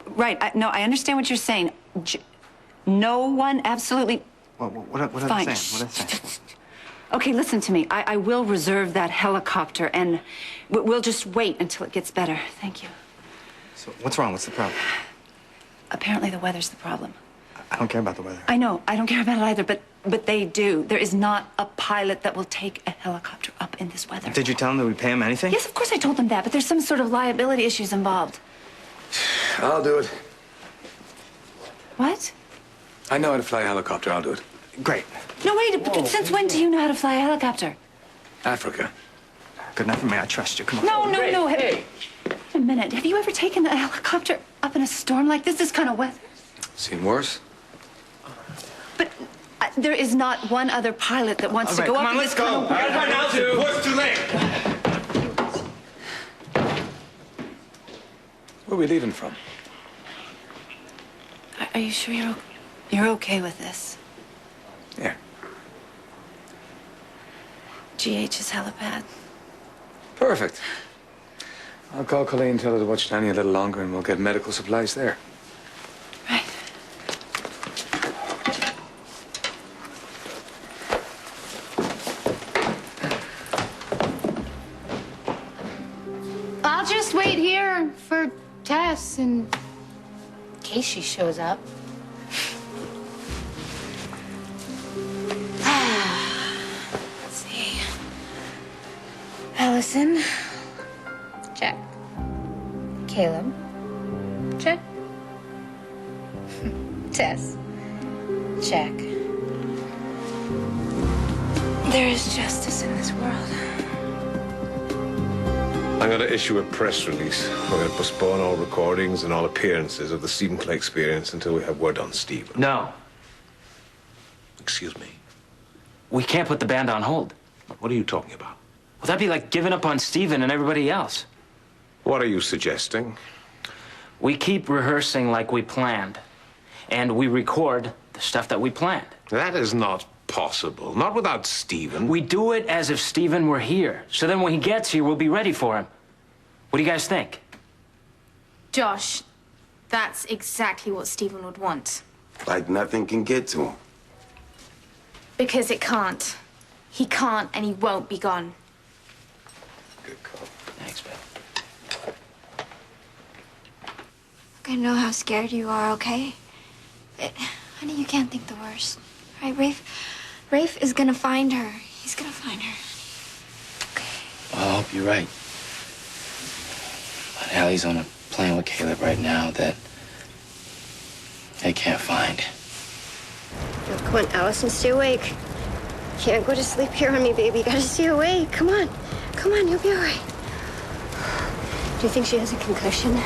Right. No, I understand what you're saying. No one absolutely... What am I saying? What am I saying? Okay, listen to me. I will reserve that helicopter, and we'll just wait until it gets better. Thank you. So what's wrong? What's the problem? Apparently the weather's the problem. I don't care about the weather. I know. I don't care about it either, but they do. There is not a pilot that will take a helicopter up in this weather. Did you tell them that we'd pay him anything? Yes, of course I told them that, but there's some sort of liability issues involved. I'll do it. What? I know how to fly a helicopter. I'll do it. Great. No, wait. Whoa. Since when do you know how to fly a helicopter? Africa. Good enough for me. I trust you. Come on. No. Hey. Wait a minute. Have you ever taken a helicopter up in a storm like this kind of weather? Seen worse? But there is not one other pilot that wants to go up in this kind of weather. Come on, let's go. What's too late? Where are we leaving from? Are you sure you're okay with this? Yeah. GH's helipad. Perfect. I'll call Colleen, tell her to watch Nanny a little longer, and we'll get medical supplies there. Right. I'll just wait here for Tess in case she shows up. Let's see. Alison. Check. Caleb. Check. Tess. Check. There is justice in this world. I'm going to issue a press release. We're going to postpone all recordings and all appearances of the Stephen Clay Experience until we have word on Stephen. No. Excuse me. We can't put the band on hold. What are you talking about? Well, that'd be like giving up on Stephen and everybody else. What are you suggesting? We keep rehearsing like we planned. And we record the stuff that we planned. That is not possible. Not without Stephen. We do it as if Stephen were here. So then when he gets here, we'll be ready for him. What do you guys think? Josh, that's exactly what Stephen would want. Like nothing can get to him. Because it can't. He can't and he won't be gone. Good call. Thanks, babe. Look, I know how scared you are, okay? Honey, you can't think the worst. All right, Rafe is gonna find her. He's gonna find her. Okay. Well, I hope you're right. But Allie's on a plane with Caleb right now that they can't find. Oh, come on, Alison, stay awake. Can't go to sleep here on me, baby. You gotta stay awake. Come on. Come on, you'll be all right. Do you think she has a concussion?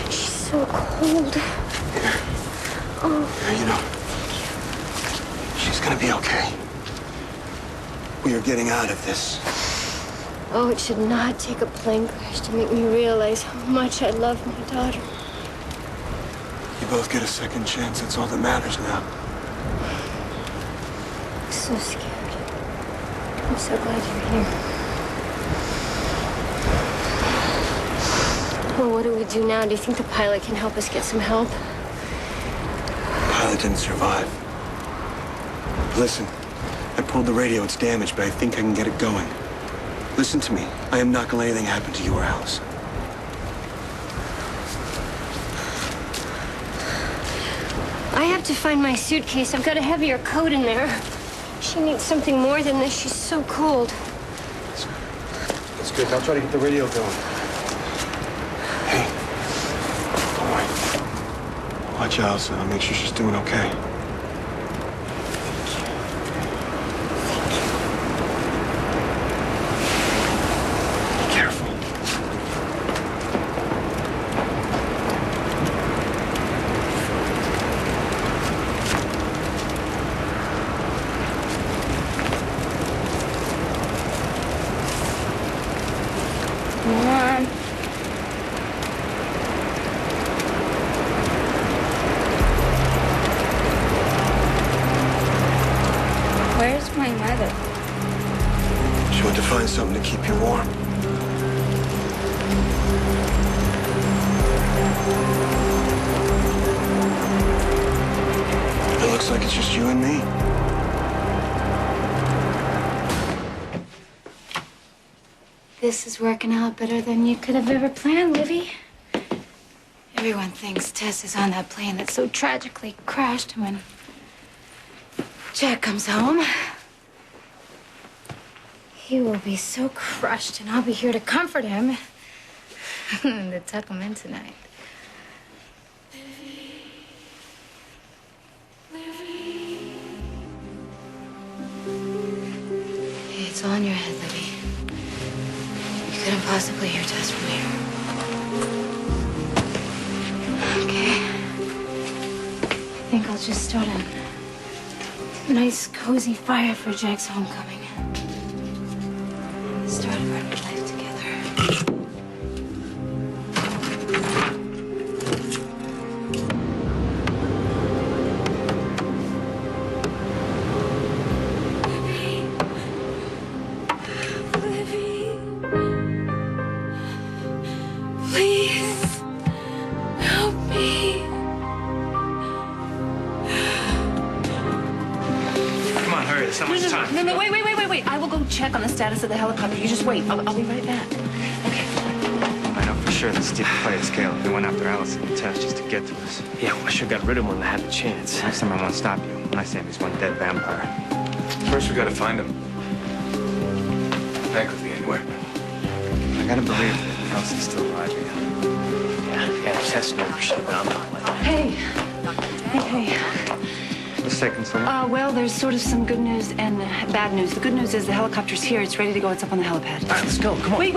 She's so cold. Here. Oh. Here, you know. She's gonna be okay. We are getting out of this. Oh, it should not take a plane crash to make me realize how much I love my daughter. You both get a second chance. That's all that matters now. I'm so scared. I'm so glad you're here. Well, what do we do now? Do you think the pilot can help us get some help? The pilot didn't survive. Listen, I pulled the radio. It's damaged, but I think I can get it going. Listen to me. I am not gonna let anything happen to you or Alice. I have to find my suitcase. I've got a heavier coat in there. She needs something more than this. She's so cold. That's good. I'll try to get the radio going. Hey, don't worry. Watch Alison. I'll make sure she's doing okay. Be careful. Mom. Where's my mother? She went to find something to keep you warm. it's just you and me. This is working out better than you could have ever planned, Livvie. Everyone thinks Tess is on that plane that so tragically crashed when Jack comes home. He will be so crushed, and I'll be here to comfort him and to tuck him in tonight. It's all in your head, Livvie. You couldn't possibly hear Tess from here. Okay. I think I'll just start a nice, cozy fire for Jack's homecoming. The start of our new life together. No, wait. I will go check on the status of the helicopter. You just wait. I'll be right back. Okay. I know for sure that Steve played his Caleb. He went after Alison and Tess just to get to us. Yeah, well, I should have got rid of him when I had the chance. Next time I won't stop you. When I say he's one dead vampire. First, we gotta find him. That could be anywhere. I gotta believe that Allison's still alive here. Yeah, Tess knows shit, but I'm not letting her. Hey. Let's take control. Well, there's sort of some good news and bad news. The good news is the helicopter's here. It's ready to go. It's up on the helipad. All right, let's go. Come on. Wait.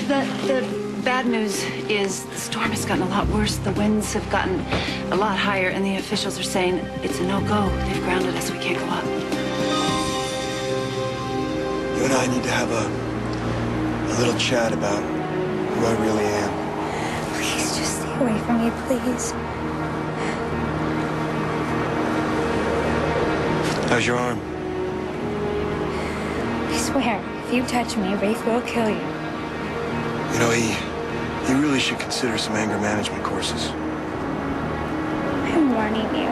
The bad news is the storm has gotten a lot worse. The winds have gotten a lot higher, and the officials are saying it's a no-go. They've grounded us. We can't go up. You and I need to have a little chat about who I really am. Please, just stay away from me, please. How's your arm? I swear, if you touch me, Rafe will kill you. You know, he really should consider some anger management courses. I'm warning you.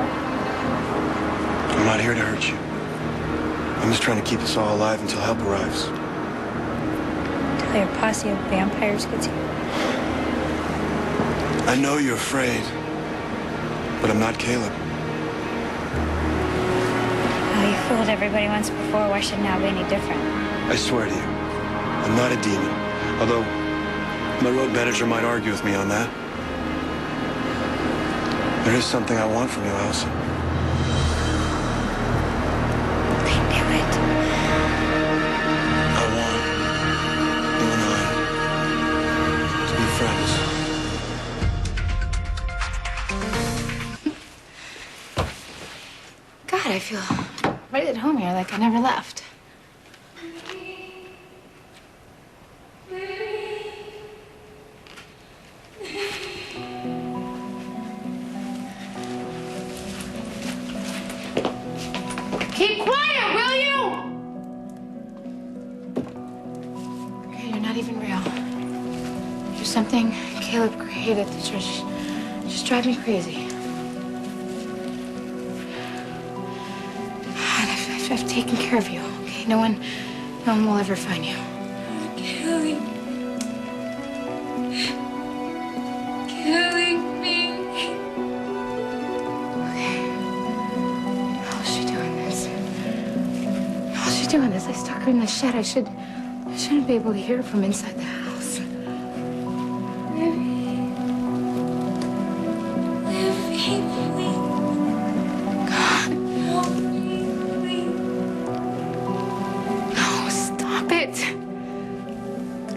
I'm not here to hurt you. I'm just trying to keep us all alive until help arrives. Until your posse of vampires gets here. I know you're afraid, but I'm not Caleb. Oh, you fooled everybody once before. Why should now be any different? I swear to you, I'm not a demon. Although, my road manager might argue with me on that. There is something I want from you, Alison. I knew it. I want you and I to be friends. God, I feel right at home here, like I never left. Keep quiet, will you? Okay, you're not even real. You're something Caleb created that just drive me crazy. I've taken care of you, okay? No one will ever find you. Killing me. Okay. How's she doing this? How's she doing this? I stuck her in the shed. I shouldn't be able to hear her from inside the house. Livvie, please. God. Help me, please. No, stop it.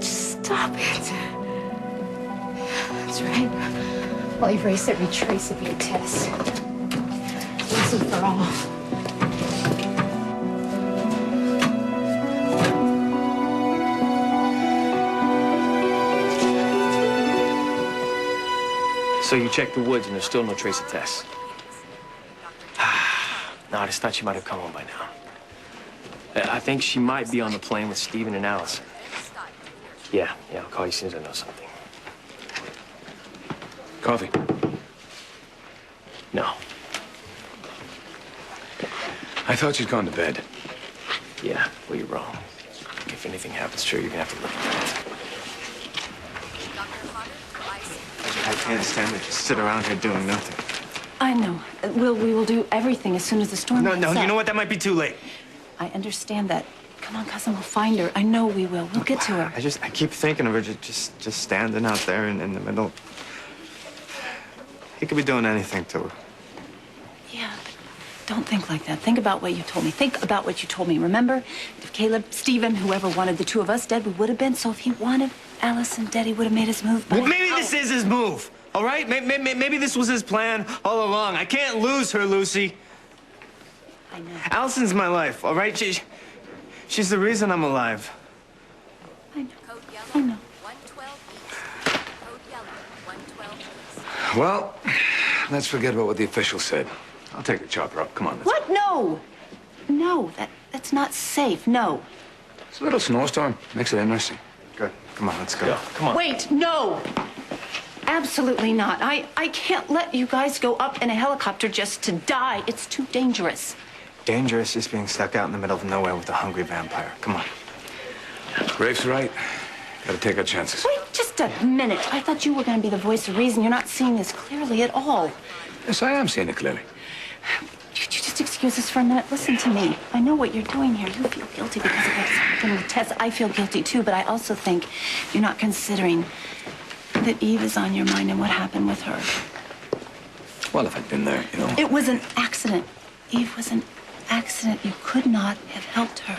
Just stop it. That's right. I'll erase every trace of your Tess. Once and for all. So you checked the woods and there's still no trace of Tess? No, I just thought she might have come home by now. I think she might be on the plane with Steven and Alison. Yeah, I'll call you as soon as I know something. Coffee. No. I thought you'd gone to bed. Yeah, well, you're wrong. If anything happens to her, you're gonna have to live with I can't stand it. Just sit around here doing nothing. I know. We will do everything as soon as the storm that. lets No, up. you know what? That might be too late. I understand that. Come on, cousin, we'll find her. I know we will. We'll get to her. I keep thinking of her just standing out there in the middle. He could be doing anything to her. Yeah, but don't think like that. Think about what you told me. Think about what you told me. Remember, if Caleb, Stephen, whoever wanted the two of us dead, we would have been. So if he wanted Alison dead, he would have made his move. Well, maybe this is his move, all right? Maybe this was his plan all along. I can't lose her, Lucy. I know. Alison's my life, all right? She's the reason I'm alive. I know. I know. Well, let's forget about what the official said. I'll take the chopper up. Come on. What? No. No, that's not safe. No. It's a little snowstorm. Makes it interesting. Good. Come on, let's go. Come on. Wait, no. Absolutely not. I can't let you guys go up in a helicopter just to die. It's too dangerous. Dangerous is being stuck out in the middle of nowhere with a hungry vampire. Come on. Rafe's right. Gotta take our chances. Wait just a minute. I thought you were going to be the voice of reason. You're not seeing this clearly at all. Yes, I am seeing it clearly. Could you just excuse us for a minute? Listen to me. I know what you're doing here. You feel guilty because of what's happened with Tess. I feel guilty, too, but I also think you're not considering that Eve is on your mind and what happened with her. Well, if I'd been there, you know. It was an accident. Eve was an accident. You could not have helped her.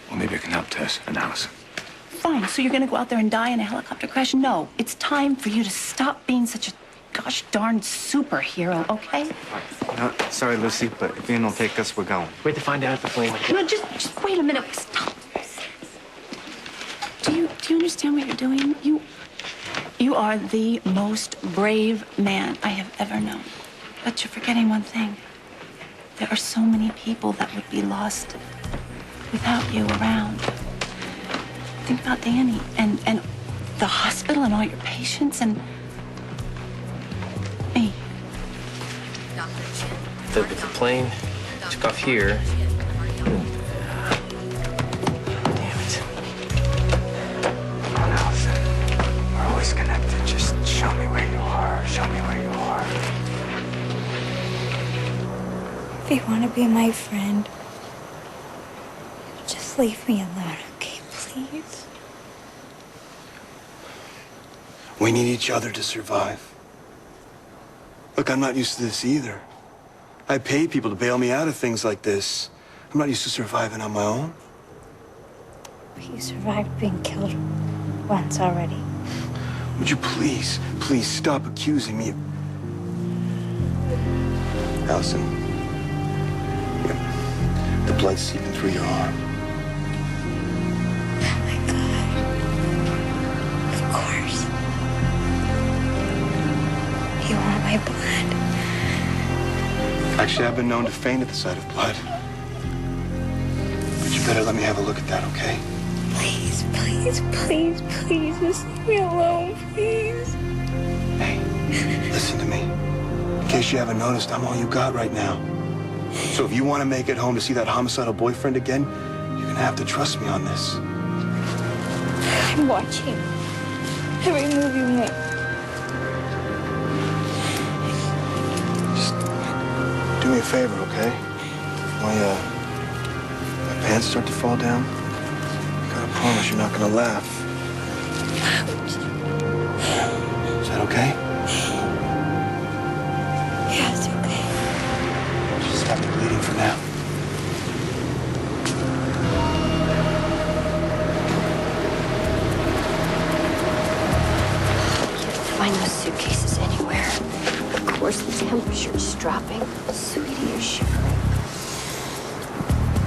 Well, maybe I can help Tess and Alison. Fine. So you're going to go out there and die in a helicopter crash? No. It's time for you to stop being such a gosh darn superhero, okay? No, sorry, Lucy, but if Ian will take us, we're going. Wait to find out if the plane... No, just wait a minute. Stop. Do you understand what you're doing? You are the most brave man I have ever known. But you're forgetting one thing. There are so many people that would be lost without you around. Think about Danny and the hospital and all your patients and me. If the plane took off here... Damn it. Alison, we're always connected. Just show me where you are. Show me where you are. If you want to be my friend, just leave me alone, okay, please? We need each other to survive. Look, I'm not used to this either. I pay people to bail me out of things like this. I'm not used to surviving on my own. But you survived being killed once already. Would you please stop accusing me of... Alison, the blood's seeping through your arm. Oh my God. Of course. You want my blood? Actually, I've been known to faint at the sight of blood. But you better let me have a look at that, okay? Please, please, please, please, just leave me alone, please. Hey, listen to me. In case you haven't noticed, I'm all you got right now. So if you want to make it home to see that homicidal boyfriend again, you're gonna have to trust me on this. I'm watching every move you make. Just do me a favor, okay? My pants start to fall down. You gotta promise you're not gonna laugh. Is that okay? Yeah, it's okay. Just stop the bleeding for now. Find those suitcases anywhere. Of course, the temperature's dropping. Sweetie, you're shivering.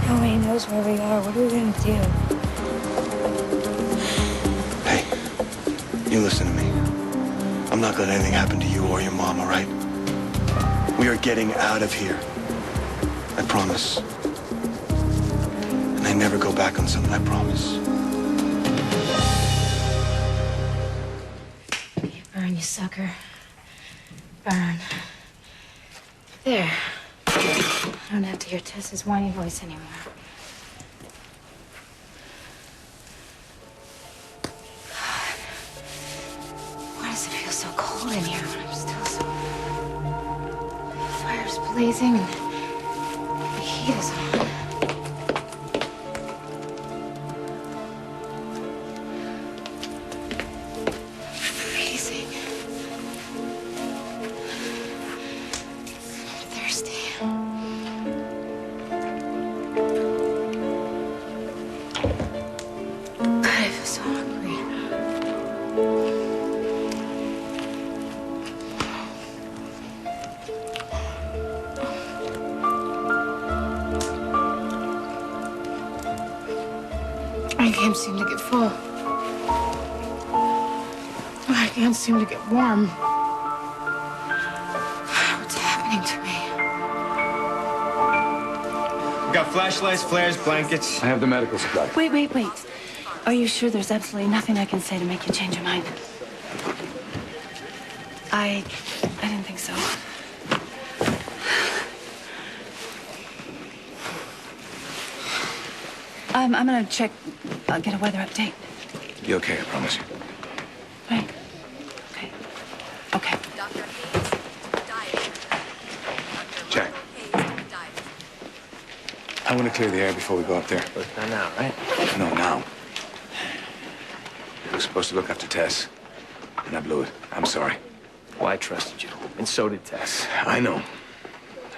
Nobody knows where we are. What are we gonna do? Hey, you listen to me. I'm not gonna let anything happen to you or your mom, all right? We are getting out of here. I promise. And I never go back on something I promise. Burn, you sucker. Burn. There. I don't have to hear Tess's whiny voice anymore. God. Why does it feel so cold in here when I'm still so... The fire's blazing and the heat is on. I can't seem to get full. I can't seem to get warm. What's happening to me? We got flashlights, flares, blankets. I have the medical supply. Wait. Are you sure there's absolutely nothing I can say to make you change your mind? I didn't think so. I'm gonna check, get a weather update. Be okay, I promise you. Right. Okay. Jack. I want to clear the air before we go up there. But not now, right? No, now. I was supposed to look after Tess, and I blew it. I'm sorry. Well, I trusted you, and so did Tess. I know.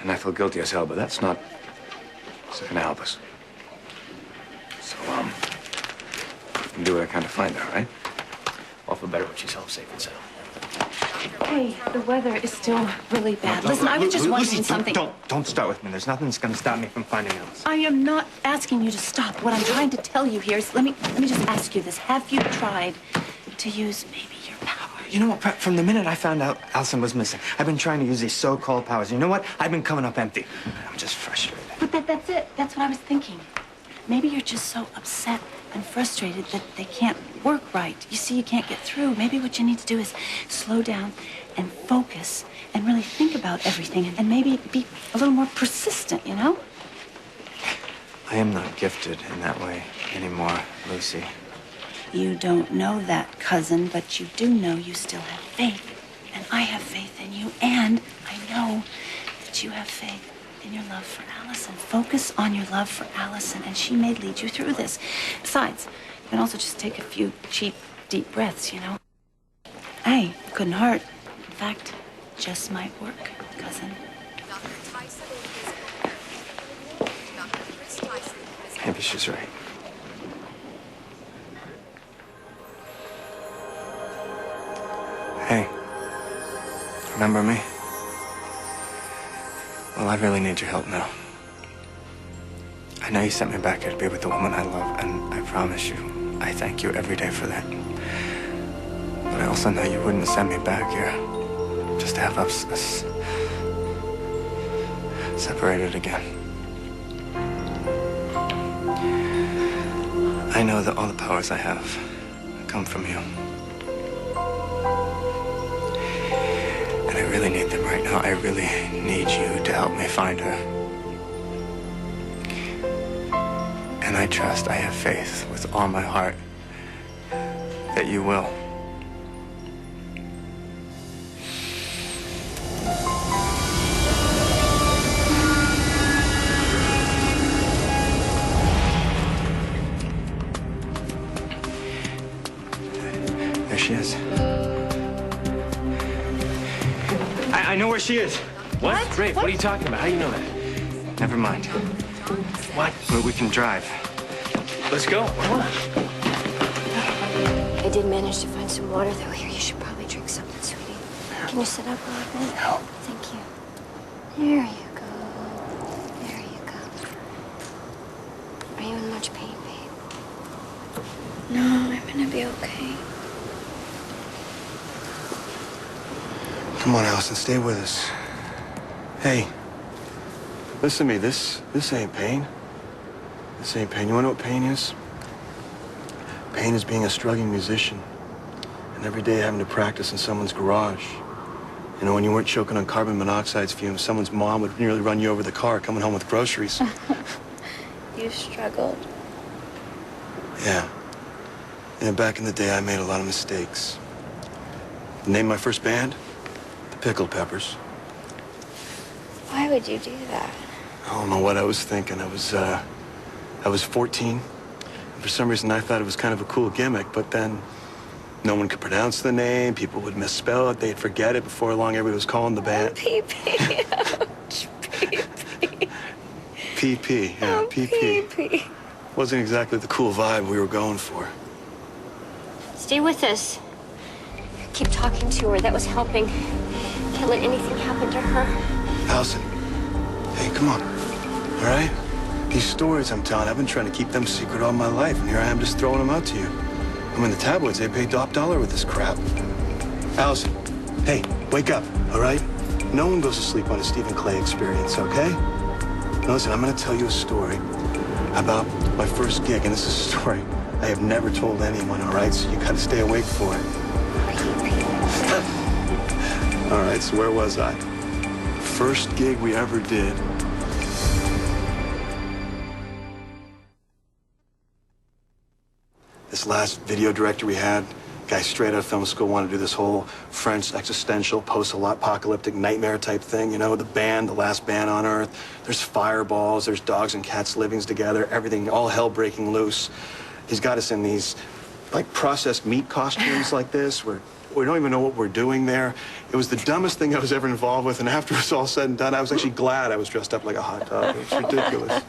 And I feel guilty as hell, but that's not gonna help us. So, you can do what I can to find her, right? I'll feel better when she's home safe and sound. Hey, the weather is still really bad. Listen, I was just wondering something. Don't start with me. There's nothing that's gonna stop me from finding Alice. I am not asking you to stop. What I'm trying to tell you here is, let me just ask you this. Have you tried to use maybe your power? You know what? From the minute I found out Alison was missing, I've been trying to use these so-called powers. You know what? I've been coming up empty. I'm just frustrated. But that's it. That's what I was thinking. Maybe you're just so upset and frustrated that they can't work right. You see, you can't get through. Maybe what you need to do is slow down and focus and really think about everything and maybe be a little more persistent, you know? I am not gifted in that way anymore, Lucy. You don't know that, cousin, but you do know you still have faith. And I have faith in you, and I know that you have faith in your love for Alison. Focus on your love for Alison, and she may lead you through this. Besides, you can also just take a few cheap, deep breaths, you know? Hey, couldn't hurt. In fact, just might work, cousin. Maybe she's right. Hey, remember me? Well, I really need your help now. I know you sent me back here to be with the woman I love, and I promise you, I thank you every day for that. But I also know you wouldn't send me back here just to have us separated again. I know that all the powers I have come from you. And I really need them right now. I really need you to help me find her. And I trust, I have faith with all my heart that you will. There she is. I know where she is. What? Rafe, what are you talking about? How do you know that? Never mind. What? We can drive. Let's go. Come on. I did manage to find some water, though. Here, you should probably drink something, sweetie. Can you sit up a little bit? No. Thank you. There you go. There you go. Are you in much pain, babe? No, I'm gonna be okay. Come on, Alison, stay with us. Hey, listen to me. This ain't pain. This ain't pain. You wanna know what pain is? Pain is being a struggling musician and every day having to practice in someone's garage. You know, when you weren't choking on carbon monoxide fumes, someone's mom would nearly run you over the car coming home with groceries. You struggled. Yeah. Yeah, back in the day, I made a lot of mistakes. Named my first band, the Pickled Peppers. Why would you do that? I don't know what I was thinking. I was 14. For some reason, I thought it was kind of a cool gimmick, but then no one could pronounce the name. People would misspell it. They'd forget it. Before long, everybody was calling the band. PP. Ouch, PP. PP, yeah, Oh, PP. PP. Wasn't exactly the cool vibe we were going for. Stay with us. Keep talking to her. That was helping. Can't let anything happen to her. Alison, hey, come on. All right? These stories I'm telling, I've been trying to keep them secret all my life, and here I am just throwing them out to you. I mean, the tabloids, they pay top dollar with this crap. Alison, hey, wake up, all right? No one goes to sleep on a Stephen Clay experience, okay? Now listen, I'm gonna tell you a story about my first gig, and this is a story I have never told anyone, all right? So you gotta stay awake for it. All right, so where was I? First gig we ever did. This last video director we had, guy straight out of film school, wanted to do this whole French existential, post-apocalyptic nightmare type thing. You know, the band, the last band on Earth. There's fireballs, there's dogs and cats living together, everything, all hell breaking loose. He's got us in these, like, processed meat costumes like this, where we don't even know what we're doing there. It was the dumbest thing I was ever involved with, and after it was all said and done, I was actually glad I was dressed up like a hot dog. It's ridiculous.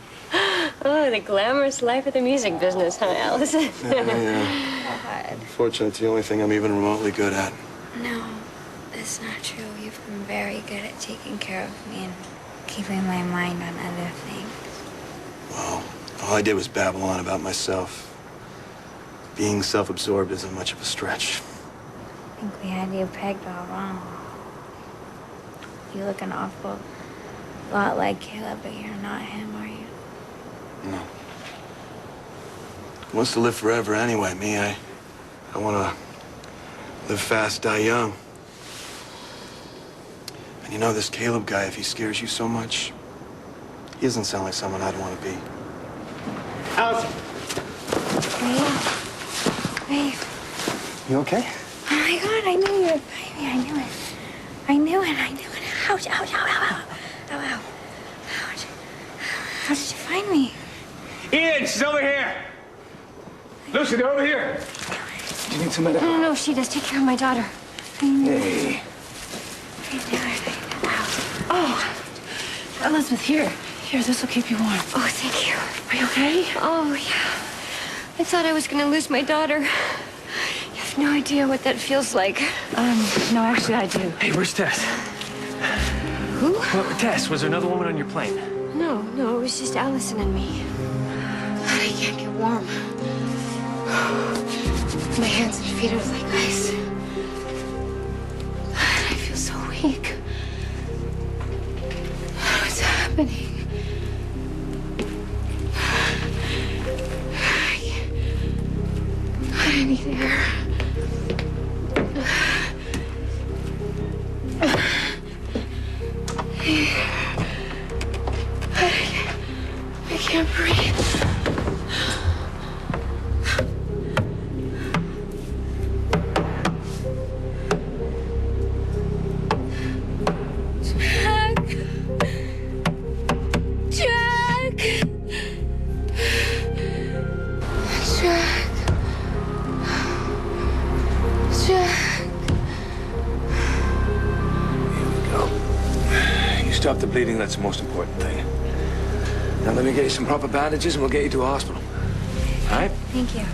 Oh, the glamorous life of the music business, huh, Alison? Yeah. Unfortunately, it's the only thing I'm even remotely good at. No, that's not true. You've been very good at taking care of me and keeping my mind on other things. Well, all I did was babble on about myself. Being self-absorbed isn't much of a stretch. I think we had you pegged all wrong. You look an awful lot like Caleb, but you're not him, are you? No. He wants to live forever anyway. Me, I want to live fast, die young. And you know, this Caleb guy, if he scares you so much, he doesn't sound like someone I'd want to be. Alison! Rafe. You okay? Oh my God, I knew you would find me. I knew it. I knew it. I knew it. Ouch, ouch, ouch, ouch, ouch, ouch. Ouch. How did you find me? Ian, she's over here. Lucy, they're over here. Do you need some medical? No, she does. Take care of my daughter. Hey. I knew it. Oh, Elizabeth, here. Here, this will keep you warm. Oh, thank you. Are you okay? Oh, yeah. I thought I was gonna lose my daughter. You have no idea what that feels like. No, actually, I do. Hey, where's Tess? Who? Well, Tess, was there another woman on your plane? No, it was just Alison and me. God, I can't get warm. My hands and feet are like ice. God, I feel so weak. What's happening? I need air. I can't breathe. Stop the bleeding, that's the most important thing. Now let me get you some proper bandages and we'll get you to a hospital. All right? Thank you.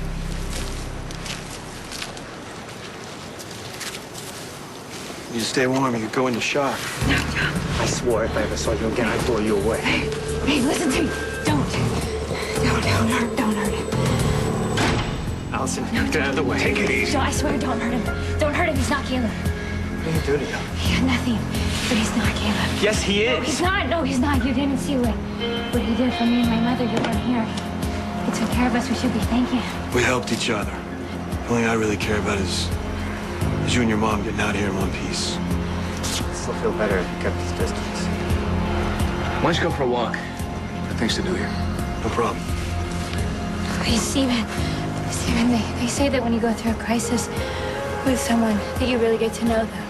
You stay warm, you go into shock. I swore if I ever saw you again, I'd blow you away. Hey, listen to me. Don't hurt him. Allison, get out of the way. Take it easy. I swear, don't hurt him. Don't hurt him. He's not Caleb. What are you doing to him? He had nothing, but he's not Caleb. Yes, he is. No, he's not. No, he's not. You didn't see what he did for me and my mother. You weren't here. He took care of us. We should be thanking him. We helped each other. The only thing I really care about is you and your mom getting out of here in one piece. also feel better if he kept his distance. Why don't you go for a walk? There are things to do here. No problem. Hey, Steven, they say that when you go through a crisis with someone, that you really get to know them.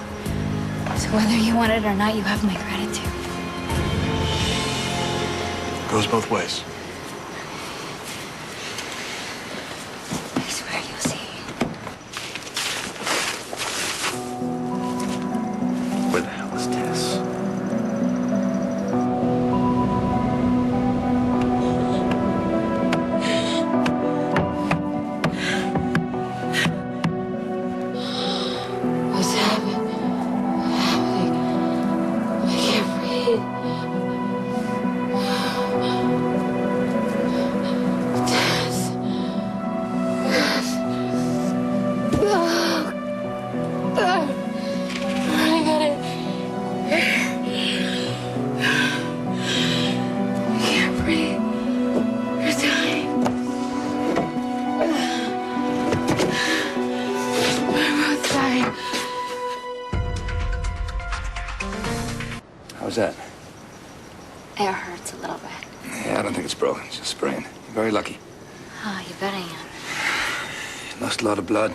So whether you want it or not, you have my gratitude. Goes both ways. I swear you'll see. Where the hell is Tess? What's happening? I can't breathe. Tess. I got it. I can't breathe. You're dying. We're both dying. How's that? It hurts a little bit. Yeah, I don't think it's broken. It's just sprained. You're very lucky. Oh, you bet I am. You lost a lot of blood.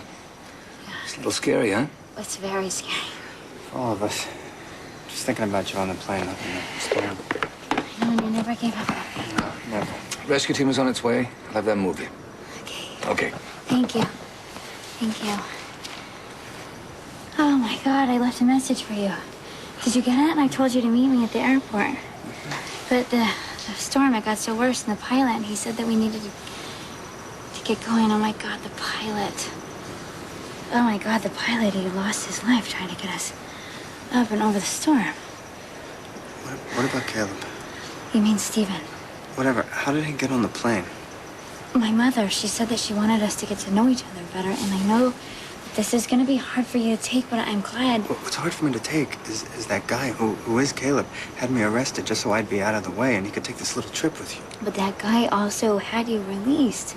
It's a little scary, huh? It's very scary. For all of us. Just thinking about you on the plane up in the storm. I know, and you never gave up on me. No, never. Rescue team is on its way. I'll have them move you. Okay. Okay. Thank you. Thank you. Oh my God, I left a message for you. Did you get it? And I told you to meet me at the airport. But the storm, it got so worse in the pilot, and he said that we needed to get going. Oh my God, the pilot. Oh my God, the pilot, he lost his life trying to get us up and over the storm. What about Caleb? You mean Steven? Whatever. How did he get on the plane? My mother, she said that she wanted us to get to know each other better, and I know that this is going to be hard for you to take, but I'm glad. What's hard for me to take is that guy who is Caleb had me arrested just so I'd be out of the way and he could take this little trip with you. But that guy also had you released.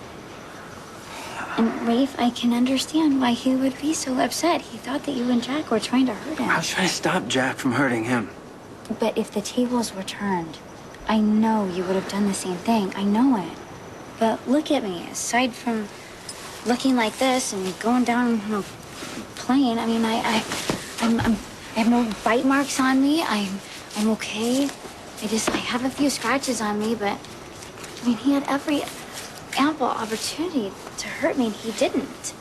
And Rafe, I can understand why he would be so upset. He thought that you and Jack were trying to hurt him. I was trying to stop Jack from hurting him. But if the tables were turned, I know you would have done the same thing. I know it. But look at me. Aside from looking like this and going down on a plane, I mean, I have no bite marks on me. I'm okay. I have a few scratches on me, but I mean, he had every ample opportunity to hurt me, and he didn't.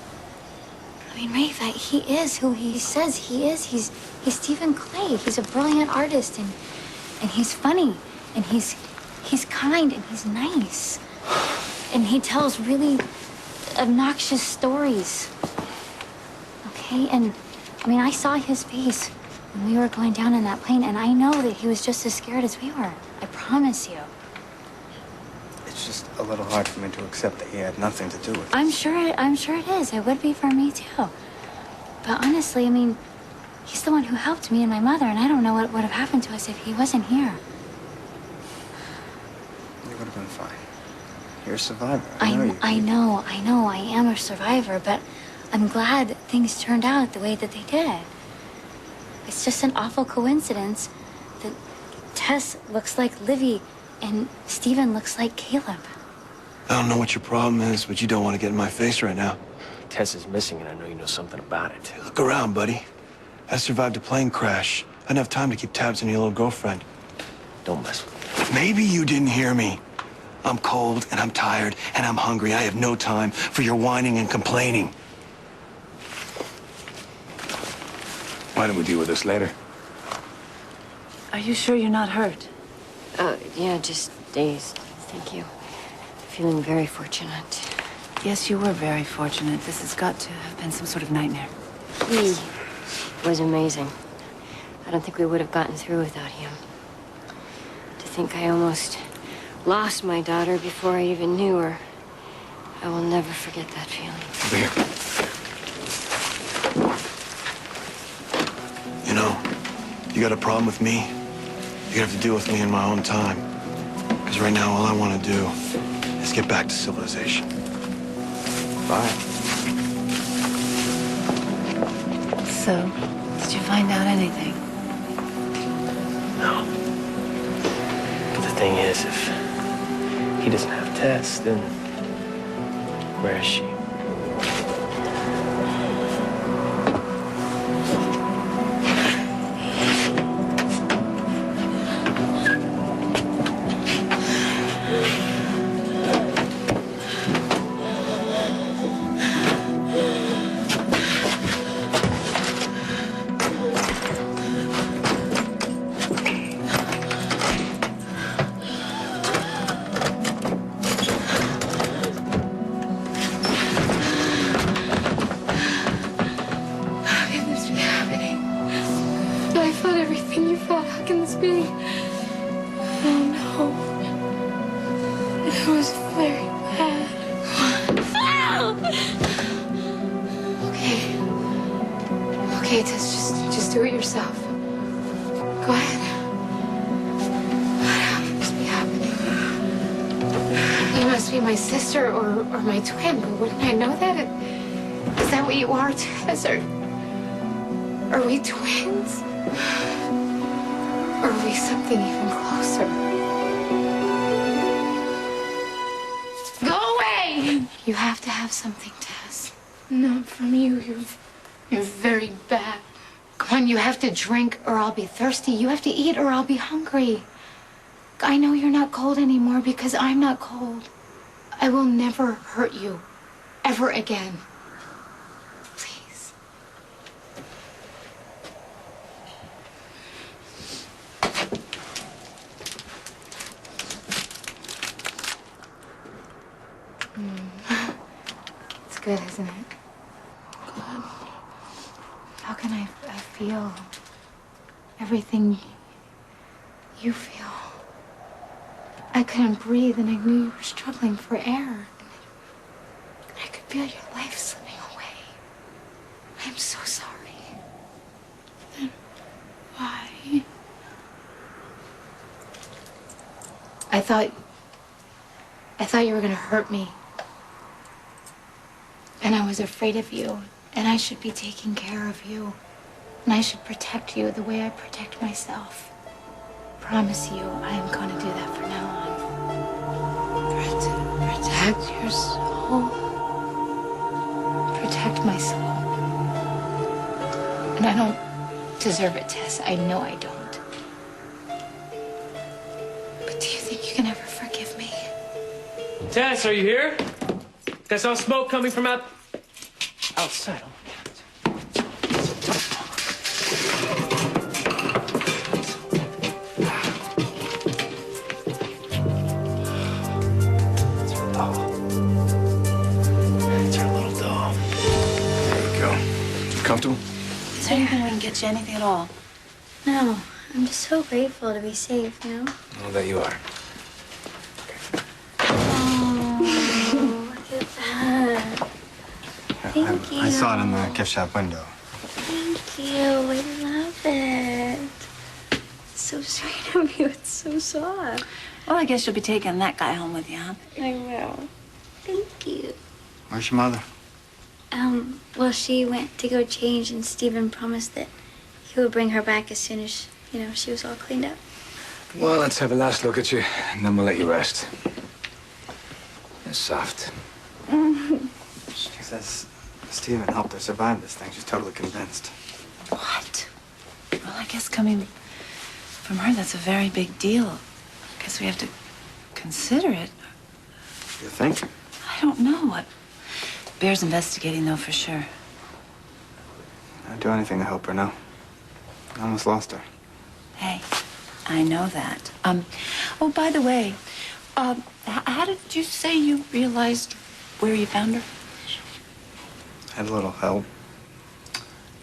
I mean, Rafe, he is who he says he is. He's Stephen Clay. He's a brilliant artist, and he's funny, and he's kind, and he's nice. And he tells really obnoxious stories. Okay? And, I mean, I saw his face when we were going down in that plane, and I know that he was just as scared as we were. I promise you. It's just a little hard for me to accept that he had nothing to do with it. I'm sure it is. It would be for me, too. But honestly, I mean, he's the one who helped me and my mother, and I don't know what would have happened to us if he wasn't here. You would have been fine. You're a survivor. I know. I am a survivor, but I'm glad things turned out the way that they did. It's just an awful coincidence that Tess looks like Livvie and Steven looks like Caleb. I don't know what your problem is, but you don't want to get in my face right now. Tess is missing, and I know you know something about it. Look around, buddy. I survived a plane crash. I didn't have time to keep tabs on your little girlfriend. Don't mess with me. Maybe you didn't hear me. I'm cold, and I'm tired, and I'm hungry. I have no time for your whining and complaining. Why don't we deal with this later? Are you sure you're not hurt? Yeah, just dazed. Thank you. Feeling very fortunate. Yes, you were very fortunate. This has got to have been some sort of nightmare. He was amazing. I don't think we would have gotten through without him. To think I almost lost my daughter before I even knew her. I will never forget that feeling. You know, you got a problem with me? You have to deal with me in my own time. Because right now, all I want to do is get back to civilization. Bye. So, did you find out anything? thing is, if he doesn't have Tess, then where is she? Okay, Tess, just do it yourself. Go ahead. What must be happening? You must be my sister or my twin, but wouldn't I know that? Is that what you are, Tess? Are we twins? Or are we something even closer? Go away! You have to have something, Tess. Not from you. You're very bad. Come on, you have to drink or I'll be thirsty. You have to eat or I'll be hungry. I know you're not cold anymore because I'm not cold. I will never hurt you. Ever again. Please. It's good, isn't it? Good. How can I feel everything you feel? I couldn't breathe and I knew you were struggling for air. I could feel your life slipping away. I'm so sorry. Then why? I thought you were gonna hurt me. And I was afraid of you. And I should be taking care of you. And I should protect you the way I protect myself. Promise you, I am going to do that from now on. Protect your soul. Protect my soul. And I don't deserve it, Tess. I know I don't. But do you think you can ever forgive me? Tess, are you here? I saw smoke coming from outside. Comfortable? Is there anything we can get you? Anything at all? No, I'm just so grateful to be safe, you know? I'll bet you are. Oh, look at that. Thank you. I saw it in the gift shop window. Thank you. I love it. It's so sweet of you. It's so soft. Well, I guess you'll be taking that guy home with you, huh? I will. Thank you. Where's your mother? Well, she went to go change, and Stephen promised that he would bring her back as soon as, she was all cleaned up. Well, let's have a last look at you, and then we'll let you rest. You're soft. She says Stephen helped her survive this thing. She's totally convinced. What? Well, I guess coming from her, that's a very big deal. I guess we have to consider it. You think? I don't know. Bear's investigating, though, for sure. I'd do anything to help her now. I almost lost her. Hey, I know that. Oh, by the way, how did you say you realized where you found her? Had a little help.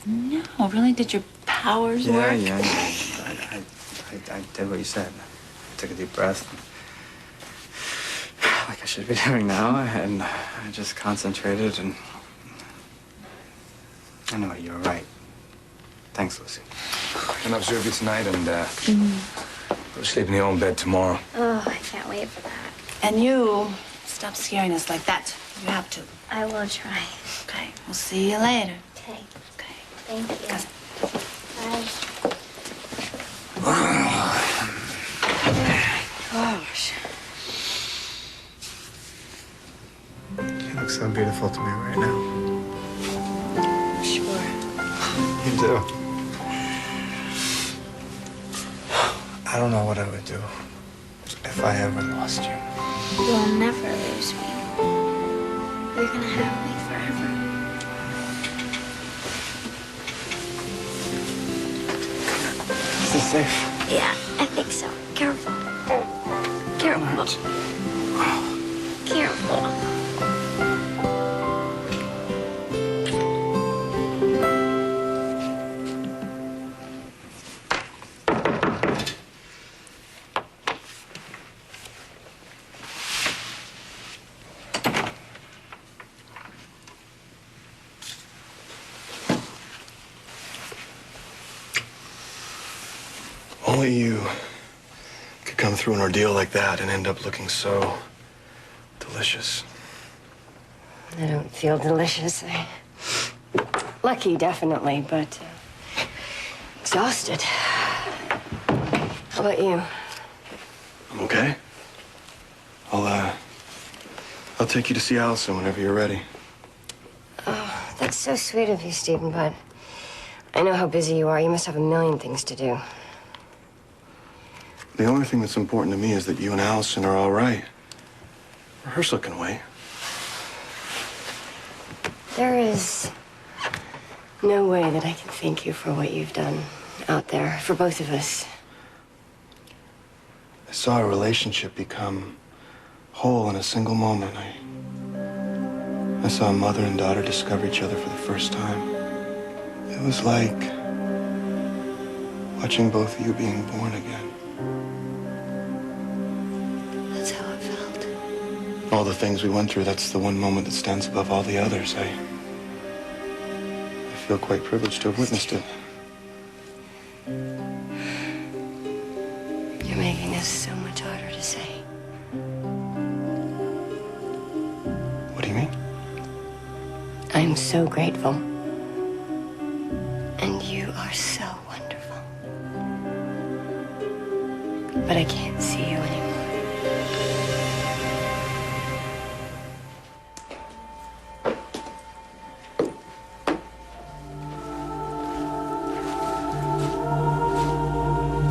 No, really? Did your powers work? Yeah. I did what you said. I took a deep breath. Like I should be doing now, and I just concentrated, and anyway, you were right. Thanks, Lucy. Can I observe you tonight and go to sleep in your own bed tomorrow? Oh, I can't wait for that. And you, stop scaring us like that. You have to. I will try. Okay, we'll see you later. Okay. Okay. Thank you. Bye. Oh. so beautiful to me right now. Sure. You do. I don't know what I would do if I ever lost you. You'll never lose me. You're gonna have me forever. Is this safe? Yeah, I think so. Careful. Careful. Careful. Only you could come through an ordeal like that and end up looking so delicious. I don't feel delicious. Lucky, definitely, but exhausted. How about you? I'm okay. I'll take you to see Alison whenever you're ready. Oh, that's so sweet of you, Stephen, but I know how busy you are. You must have a million things to do. The only thing that's important to me is that you and Alison are all right. Rehearsal can wait. There is no way that I can thank you for what you've done out there, for both of us. I saw a relationship become whole in a single moment. I saw a mother and daughter discover each other for the first time. It was like watching both of you being born again. That's how it felt. All the things we went through, that's the one moment that stands above all the others. I feel quite privileged to have witnessed it. You're making this so much harder to say. What do you mean? I'm so grateful. And you are so wonderful. But I can't see you anymore.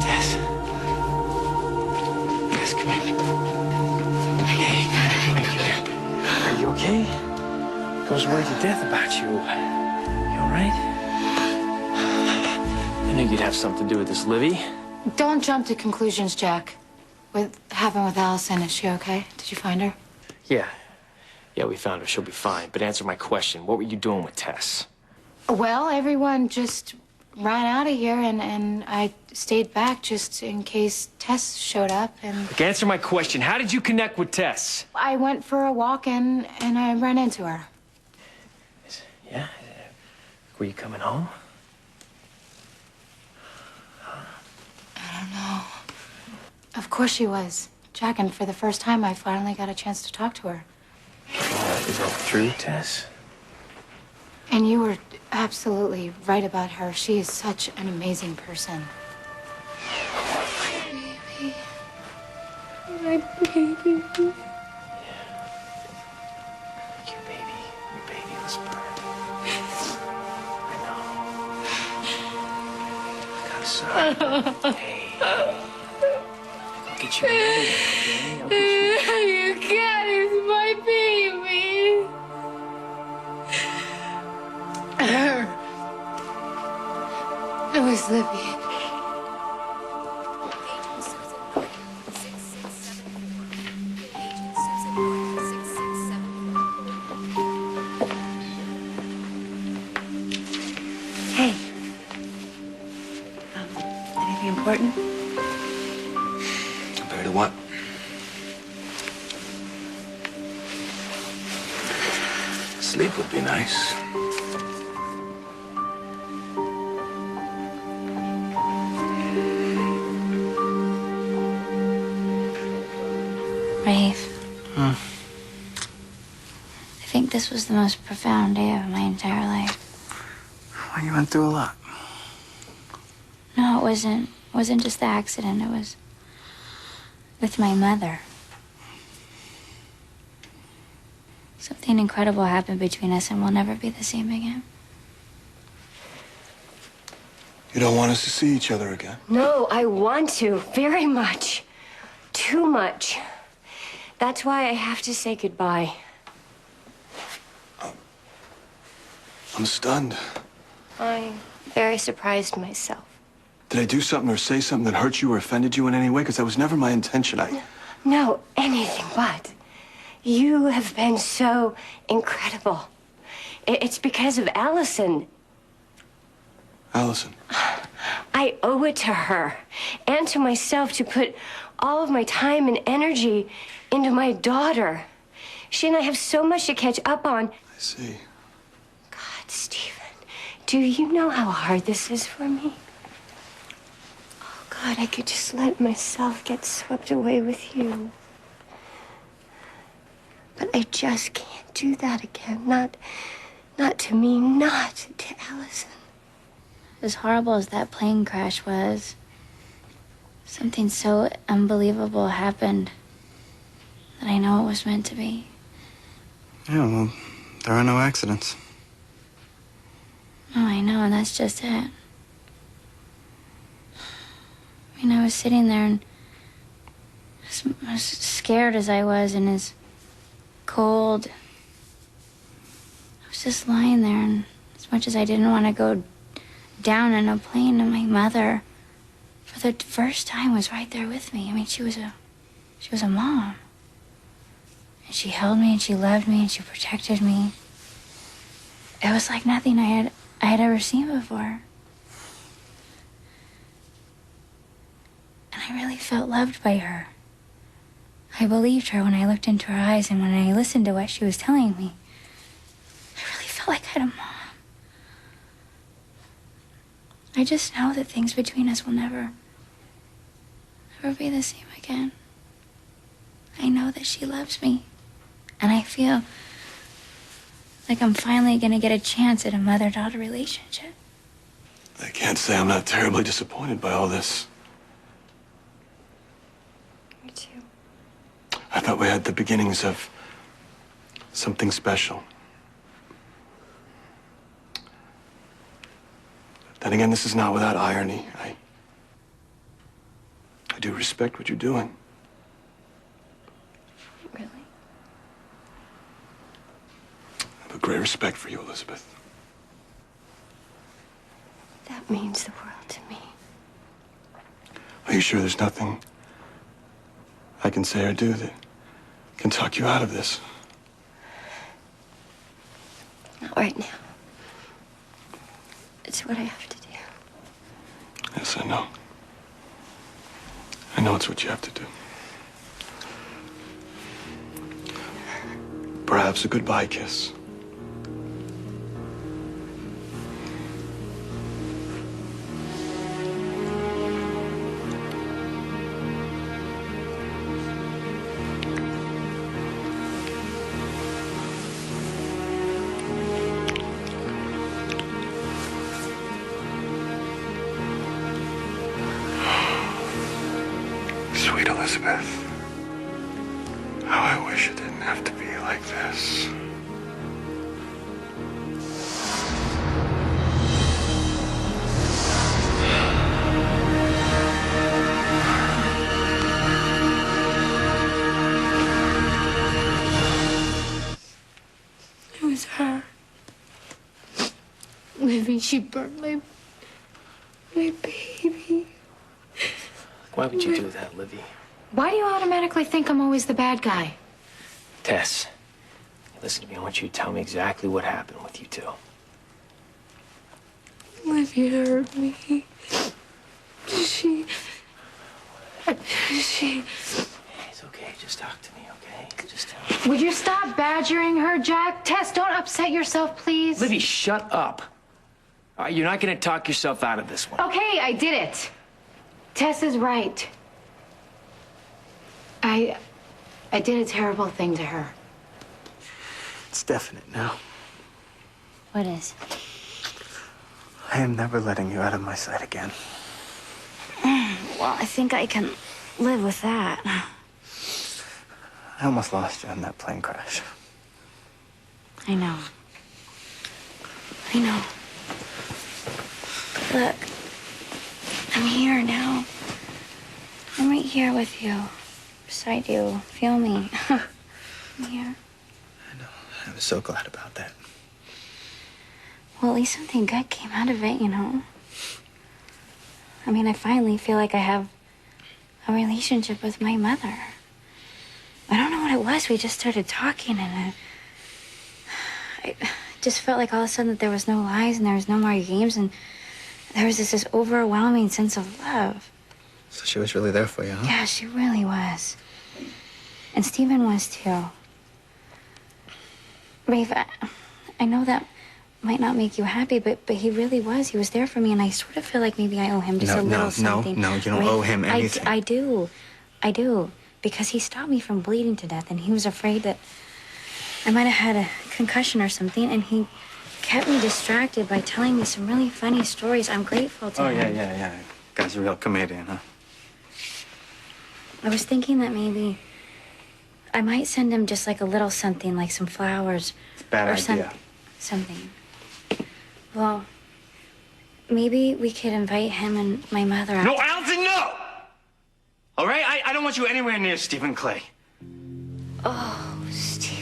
Tess. Tess, come here. Hey, come here. Are you okay? I was worried to death about you. You all right? I knew you'd have something to do with this, Livvie. Don't jump to conclusions, Jack. What happened with Alison? Is she okay? Did you find her? Yeah. Yeah, we found her. She'll be fine. But answer my question. What were you doing with Tess? Well, everyone just ran out of here, and I stayed back just in case Tess showed up, and... Look, answer my question. How did you connect with Tess? I went for a walk, and I ran into her. Yeah? Were you coming home? I don't know. Of course she was. Jack, and for the first time, I finally got a chance to talk to her. Is that true, Tess? And you were absolutely right about her. She is such an amazing person. Baby. My baby. Your baby was born. I know. I'm sorry. Hey. I'll get you ready, okay? I'll get you. You can't. He's my baby. It was Livvie. Hey. Anything important? Compared to what? Sleep would be nice. Rafe. I think this was the most profound day of my entire life. Well, you went through a lot. No, it wasn't. It wasn't just the accident. It was with my mother. Something incredible happened between us and we'll never be the same again. You don't want us to see each other again? No, I want to. Very much. Too much. That's why I have to say goodbye. I'm stunned. I'm very surprised myself. Did I do something or say something that hurt you or offended you in any way? Because that was never my intention. No, anything but. You have been so incredible. It's because of Alison. Alison. I owe it to her and to myself to put all of my time and energy into my daughter. She and I have so much to catch up on. I see. God, Stephen, do you know how hard this is for me? Oh, God, I could just let myself get swept away with you. But I just can't do that again. Not to me, not to Alison. As horrible as that plane crash was, something so unbelievable happened that I know it was meant to be. Yeah, well, there are no accidents. Oh, I know, and that's just it. I mean, I was sitting there and as scared as I was and as cold, I was just lying there, and as much as I didn't want to go down in a plane, and my mother, for the first time, was right there with me. I mean, she was a mom. And she held me, and she loved me, and she protected me. It was like nothing I had ever seen before. And I really felt loved by her. I believed her when I looked into her eyes, and when I listened to what she was telling me. I really felt like I had a mom. I just know that things between us will never be the same again. I know that she loves me, and I feel like I'm finally gonna get a chance at a mother-daughter relationship. I can't say I'm not terribly disappointed by all this. Me too. I thought we had the beginnings of something special. Then again, this is not without irony. I do respect what you're doing. Really? I have a great respect for you, Elizabeth. That means the world to me. Are you sure there's nothing I can say or do that can talk you out of this? Not right now. It's what I have to do. Yes, I know. I know it's what you have to do. Perhaps a goodbye kiss. Sweet Elizabeth. How I wish it didn't have to be like this. It was her. Livvie, she burned my baby. Why would you do that, Livvie? Why do you automatically think I'm always the bad guy? Tess, listen to me. I want you to tell me exactly what happened with you two. Livvie hurt me. She... It's okay. Just talk to me, okay? Just tell me. Would you stop badgering her, Jack? Tess, don't upset yourself, please. Livvie, shut up. All right, you're not going to talk yourself out of this one. Okay, I did it. Tess is right. I did a terrible thing to her. It's definite now. What is? I am never letting you out of my sight again. Well, I think I can live with that. I almost lost you in that plane crash. I know. I know. Look, I'm here now. I'm right here with you, beside you. Feel me. I'm here. I know. I'm so glad about that. Well, at least something good came out of it, you know? I mean, I finally feel like I have a relationship with my mother. I don't know what it was. We just started talking, and I just felt like all of a sudden that there was no lies and there was no more games, and there was this overwhelming sense of love. So she was really there for you, huh? Yeah, she really was. And Steven was, too. Rafe, I know that might not make you happy, but he really was. He was there for me, and I sort of feel like maybe I owe him just a little something. No, you don't owe him anything. I do. Because he stopped me from bleeding to death, and he was afraid that I might have had a concussion or something, and he kept me distracted by telling me some really funny stories. I'm grateful to him. Yeah. Guy's a real comedian, huh? I was thinking that maybe I might send him just like a little something, like some flowers. It's a bad idea. Something. Well, maybe we could invite him and my mother. No, Alison, no! All right? I don't want you anywhere near Stephen Clay. Oh, Stephen.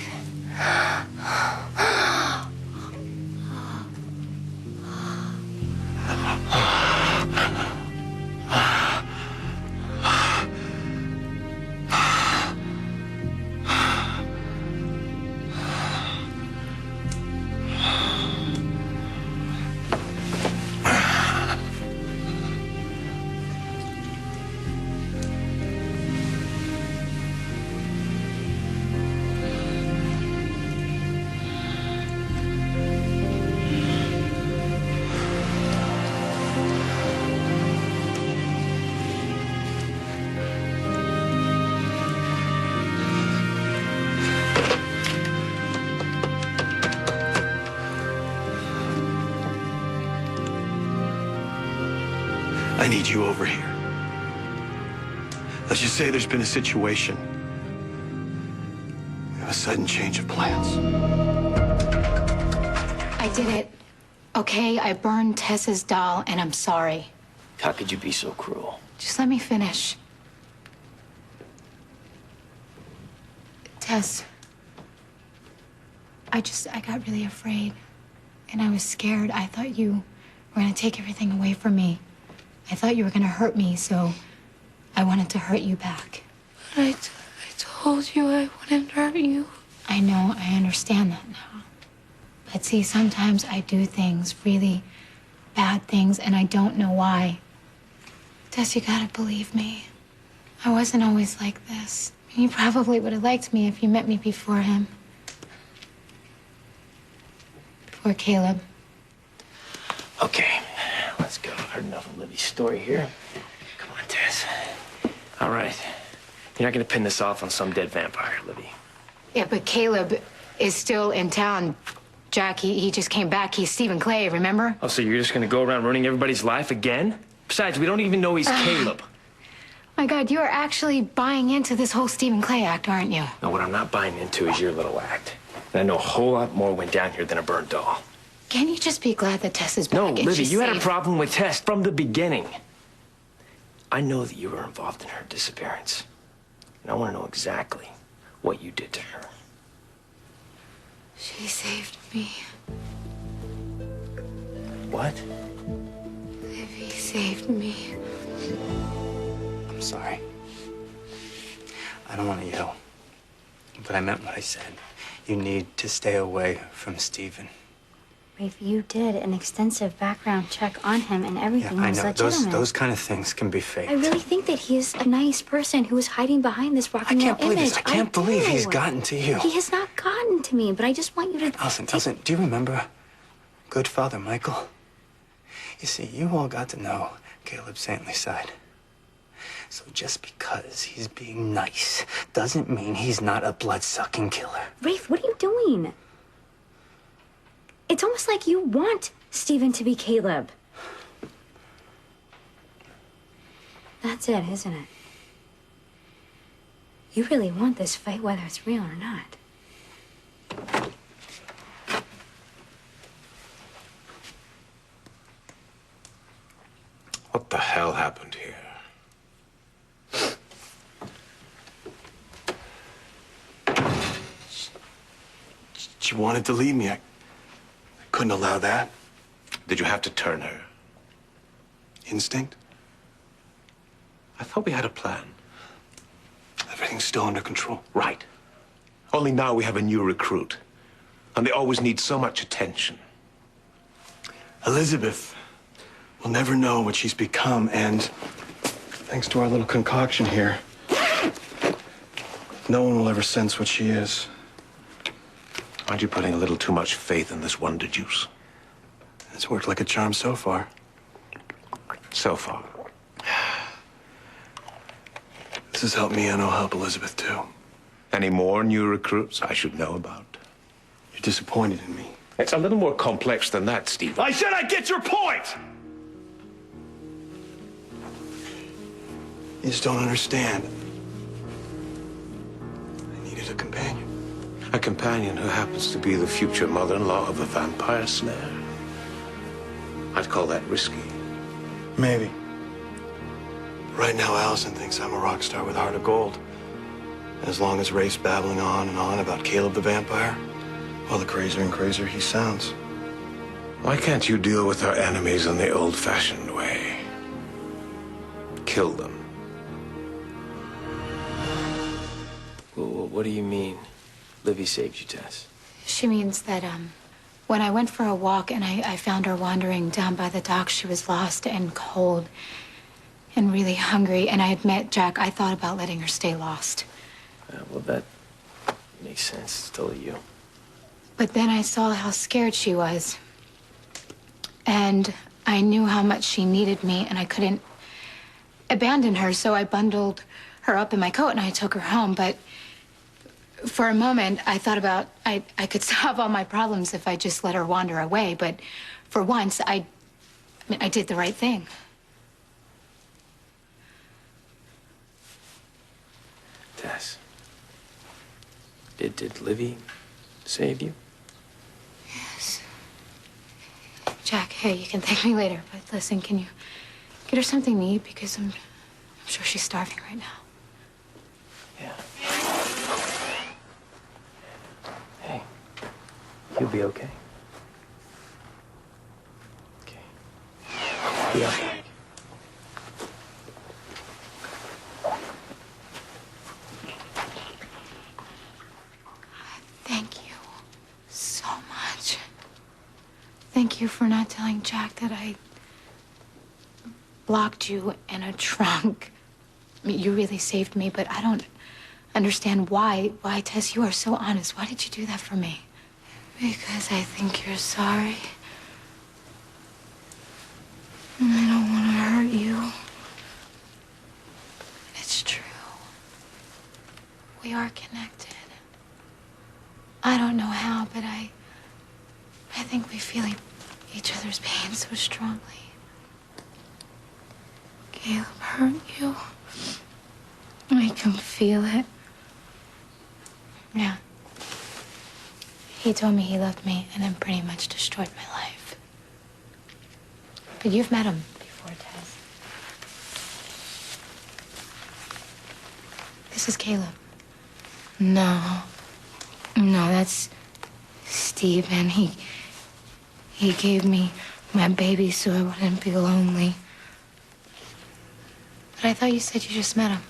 I need you over here. Let's just say there's been a situation. We have a sudden change of plans. I did it. Okay, I burned Tess's doll, and I'm sorry. How could you be so cruel? Just let me finish. Tess, I got really afraid, and I was scared. I thought you were gonna take everything away from me. I thought you were gonna hurt me, so I wanted to hurt you back. But I told you I wouldn't hurt you. I know, I understand that now. But see, sometimes I do things, really bad things, and I don't know why. Tess, you gotta believe me. I wasn't always like this. You probably would have liked me if you met me before him. Before Caleb. Okay, let's go. I've heard enough of Livvie's story here. Come on, Tess. All right. You're not gonna pin this off on some dead vampire, Livvie. Yeah, but Caleb is still in town. Jack, he just came back. He's Stephen Clay, remember? Oh, so you're just gonna go around ruining everybody's life again? Besides, we don't even know he's Caleb. My God, you're actually buying into this whole Stephen Clay act, aren't you? No, what I'm not buying into is your little act. And I know a whole lot more went down here than a burnt doll. Can you just be glad that Tess is back? No, and Livvie, she's you had a safe? problem with Tess from the beginning. I know that you were involved in her disappearance. And I want to know exactly what you did to her. She saved me. What? Livvie saved me. I'm sorry. I don't want to yell, but I meant what I said. You need to stay away from Stephen. Rafe, you did an extensive background check on him, and everything Yeah, I was know. legitimate. Those kind of things can be faked. I really think that he's a nice person who is hiding behind this rock and roll can't believe image. this. I can't believe he's do. gotten to you. He has not gotten to me, but I just want you to... Alison, do you remember good Father Michael? You see, you all got to know Caleb Santley's side. So just because he's being nice doesn't mean he's not a blood-sucking killer. Rafe, what are you doing? It's almost like you want Stephen to be Caleb. That's it, isn't it? You really want this fight, whether it's real or not. she wanted to leave me. I couldn't allow that. Did you have to turn her? Instinct? I thought we had a plan. Everything's still under control. Right. Only now we have a new recruit. And they always need so much attention. Elizabeth will never know what she's become, and thanks to our little concoction here, no one will ever sense what she is. Aren't you putting a little too much faith in this wonder juice? It's worked like a charm so far. So far. This has helped me, and it'll help Elizabeth, too. Any more new recruits I should know about? You're disappointed in me. It's a little more complex than that, Steve. I said I get your point! You just don't understand. I needed a companion. A companion who happens to be the future mother-in-law of a vampire slayer. I'd call that risky. Maybe. Right now, Alison thinks I'm a rock star with a heart of gold. And as long as Rafe's babbling on and on about Caleb the vampire, well, the crazier and crazier he sounds. Why can't you deal with our enemies in the old-fashioned way? Kill them. Well, what do you mean? Livvie saved you, Tess. She means that, when I went for a walk and I found her wandering down by the dock, she was lost and cold and really hungry. And I had met Jack. I thought about letting her stay lost. Well, that makes sense. It's totally you. But then I saw how scared she was. And I knew how much she needed me, and I couldn't abandon her, so I bundled her up in my coat and I took her home. But for a moment, I thought about I could solve all my problems if I just let her wander away. But for once, I did the right thing. Tess. Did Livvie save you? Yes. Jack, hey, you can thank me later, but listen, can you get her something to eat? Because I'm sure she's starving right now. Yeah. Hey, you'll be okay. Okay. Be okay. Thank you so much. Thank you for not telling Jack that I locked you in a trunk. I mean, you really saved me, but I don't understand why. Why, Tess, you are so honest. Why did you do that for me? Because I think you're sorry. And I don't want to hurt you. It's true. We are connected. I don't know how, but I think we feel each other's pain so strongly. Caleb hurt you. I can feel it. Yeah. He told me he loved me and then pretty much destroyed my life. But you've met him before, Tess. This is Caleb. No. No, that's Steven. He gave me my baby so I wouldn't be lonely. But I thought you said you just met him.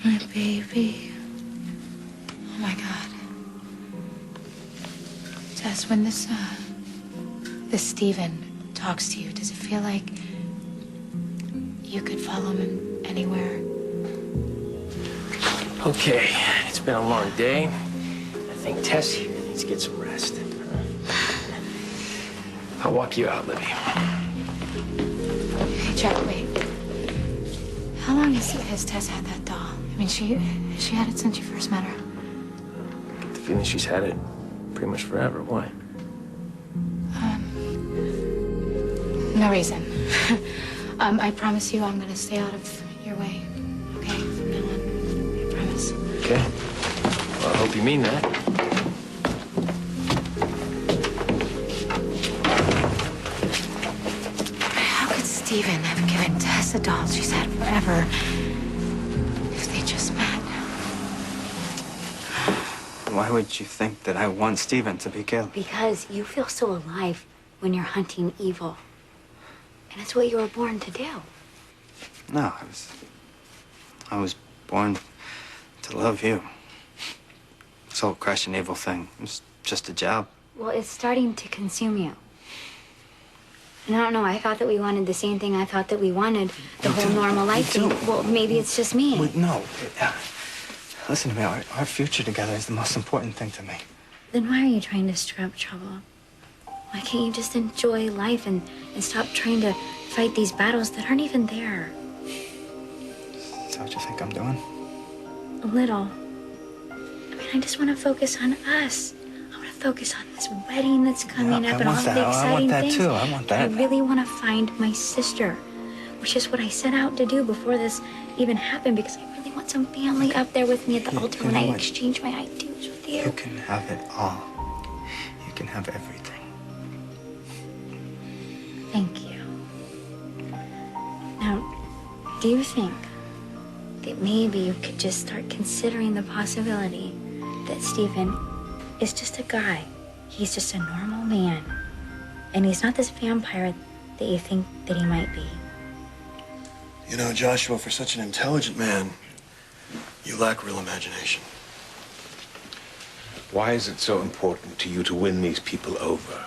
My baby. Oh, my God. Tess, when this Steven talks to you, does it feel like you could follow him anywhere? Okay, it's been a long day. I think Tess here needs to get some rest. I'll walk you out, Livvie. Hey, Jack, wait. How long has Tess had that doll? I mean, has she had it since you first met her? I get the feeling she's had it pretty much forever. Why? No reason. I promise you I'm gonna stay out of your way. Okay, from now on. I promise. Okay. Well, I hope you mean that. How could Steven have given Tess a doll she's had forever if they just met? why would you think that I want Steven to be killed? Because you feel so alive when you're hunting evil. And it's what you were born to do. No, I was born to love you. This whole crushing evil thing, it's just a job. Well, it's starting to consume you. And I don't know, I thought that we wanted the same thing. I thought that we wanted the whole normal life thing. Well, maybe it's just me. No. Listen to me, our future together is the most important thing to me. Then why are you trying to stir up trouble? Why can't you just enjoy life and stop trying to fight these battles that aren't even there? Is that what you think I'm doing? A little. I mean, I just want to focus on us. I want to focus on this wedding that's coming up and all the exciting things. I want that. I really want to find my sister, which is what I set out to do before this even happened, because I really want some family up there with me at the altar when I exchange my IDs with you. You can have it all. You can have everything. Thank you. Now, do you think that maybe you could just start considering the possibility that Steven is just a guy? He's just a normal man. And he's not this vampire that you think that he might be. You know, Joshua, for such an intelligent man, you lack real imagination. Why is it so important to you to win these people over?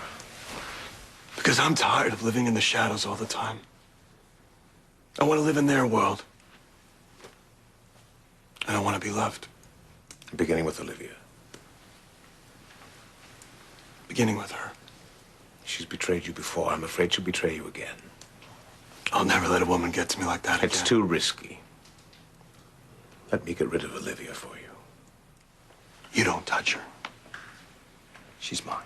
Because I'm tired of living in the shadows all the time. I want to live in their world. And I want to be loved. Beginning with Olivia. Beginning with her. She's betrayed you before. I'm afraid she'll betray you again. I'll never let a woman get to me like that again. It's too risky. Let me get rid of Olivia for you. You don't touch her. She's mine.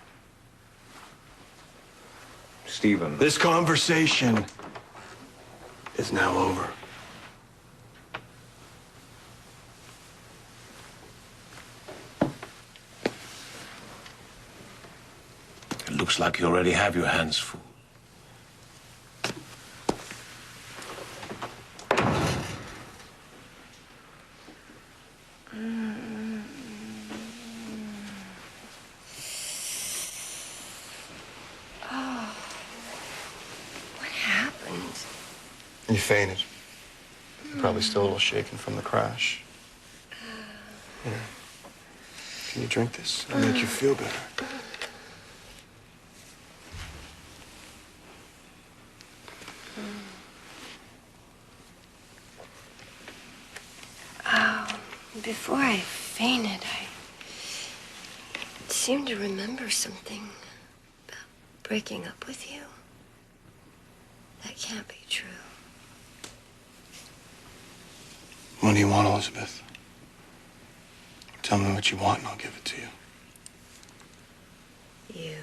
Steven. This conversation is now over. It looks like you already have your hands full. You fainted. You're probably still a little shaken from the crash. Here. Can you drink this? It'll make you feel better. Before I fainted, I seemed to remember something about breaking up with you. That can't be true. What do you want, Elizabeth? Tell me what you want and I'll give it to you. You.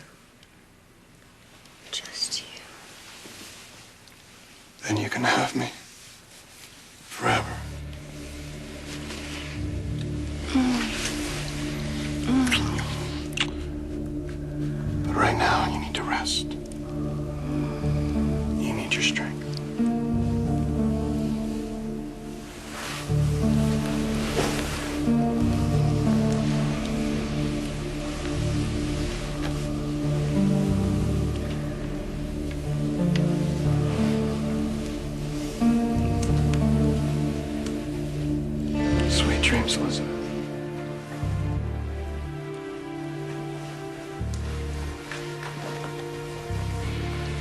Just you. Then you can have me. Forever. But right now, you need to rest. You need your strength. Sweet dreams, Elizabeth.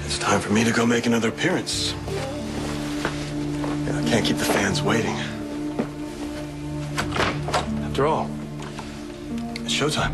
It's time for me to go make another appearance. I can't keep the fans waiting. After all, it's showtime.